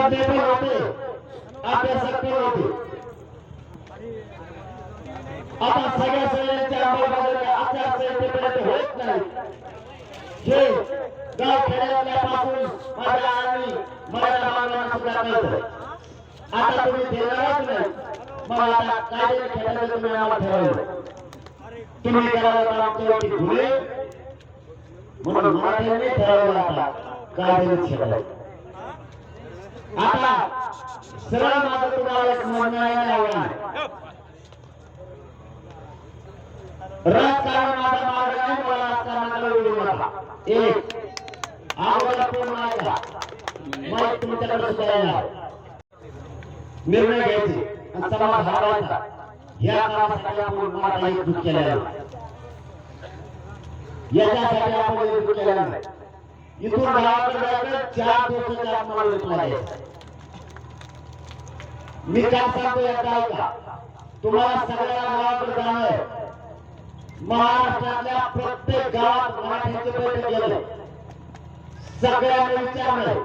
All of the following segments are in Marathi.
तज्ञ पण होते, अभ्यासक पण होते। आता सगळ्या सगळ्यांच्या अंमलबजावणी आचारसंहितेपर्यंत होत नाही। हे गाव खेड्यातल्यापासून माझ्या आणि माझ्या बाबांना सुद्धा कळतं। आता तुम्ही देणारच नाही, मग आता कायदे खेळायला तुम्ही आम्हाला ठरवलं, तुम्ही करायला आमच्यावरती गुन्हे म्हणून मराठ्यांनी ठरवलं आता कायद्याने खेळायचं। आता सरळ माझं तुम्हाला एक म्हणणं आहे, राजकारण माझा मार्ग आहे, मला राजकारणाला वेळ नका। एक अगोदर पूर्ण ऐका, मग तुमच्याकडे सुद्धा येणार निर्णय घ्यायचे आणि समाज हरवायचा। या कामासाठी आपण मला एकजूट केलेला आहे, याच्यासाठी आपण एकजूट केलेला नाही। इथून गावाकडे जायचं 4 दिवसाच्या आत मला रिप्लाय द्यायचा। मी काय सांगतो याचा ऐका, तुम्हाला सगळ्या गावाकडे जाणं, महाराष्ट्रातल्या प्रत्येक गावात मराठ्यांचे बैठक गेले, सगळ्यांना विचारलं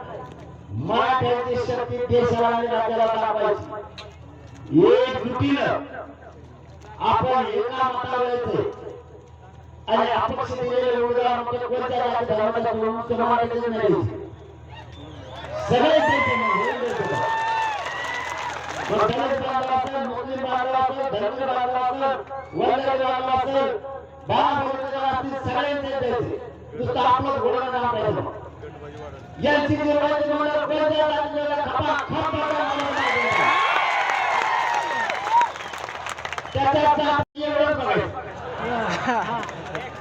मराठ्यांची शक्ती देशाला आणि राज्याला दाखवायची। एकजुटीनं आपण एका मतावर यायचं आणि अपक्ष दिलेले उमेदवार म्हणजे कोणत्या जाती धर्माच्या मराठ्याचे नाही, सगळे द्यायचे दलित बांधव असेल, मुस्लिम बांधव असेल, धर्मी बांधव असेल, वंजारी बांधव असेल, बाळा असतील, सगळ्यांचे द्यायचे। नुसतं आपलं घोडं नाव द्यायचं। यांची निर्वाहिती म्हणून कोणत्या जातीला खपा खप त्याच्या एवढं बघायचं।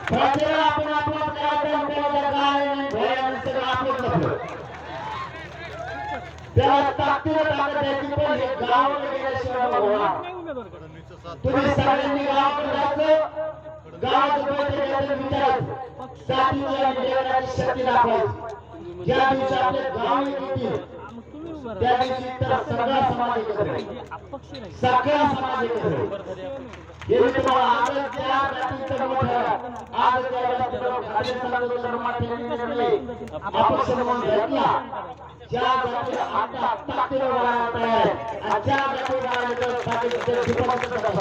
प्रजेला आपण आपला करायचं, त्याला काय नाही भयान सगळं आपलंच नसलं, त्याला ताकदीनं ताकद द्यायची। पण हे गावाकडे गेल्याशिवाय होणार। तुम्ही सगळ्यांनी गावाकडे जायचं, गावात बैठक विचारायचं, जातीच्या निवेदनाची शक्ती दाखवायची। ज्या दिवशी आपले गाव येतील त्या दिवशी तर सगळा समाज एकत्र येईल, सगळा समाज एकत्र येईल। हे मी तुम्हाला आजच त्या जातीचं मोठं आज त्या जातीचं खाली समाजाचं धर्माठ्याने अपक्ष म्हणून घेतला, ज्या जाती आता ताकदीने वाढायला तयार आहे आणि ज्या जाती वाढायला ताकदीचे ठिकाणच करतात।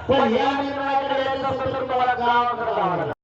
पण या निर्णयाकडे यायचं असेल तर तुम्हाला गावाकडे जावं लागेल।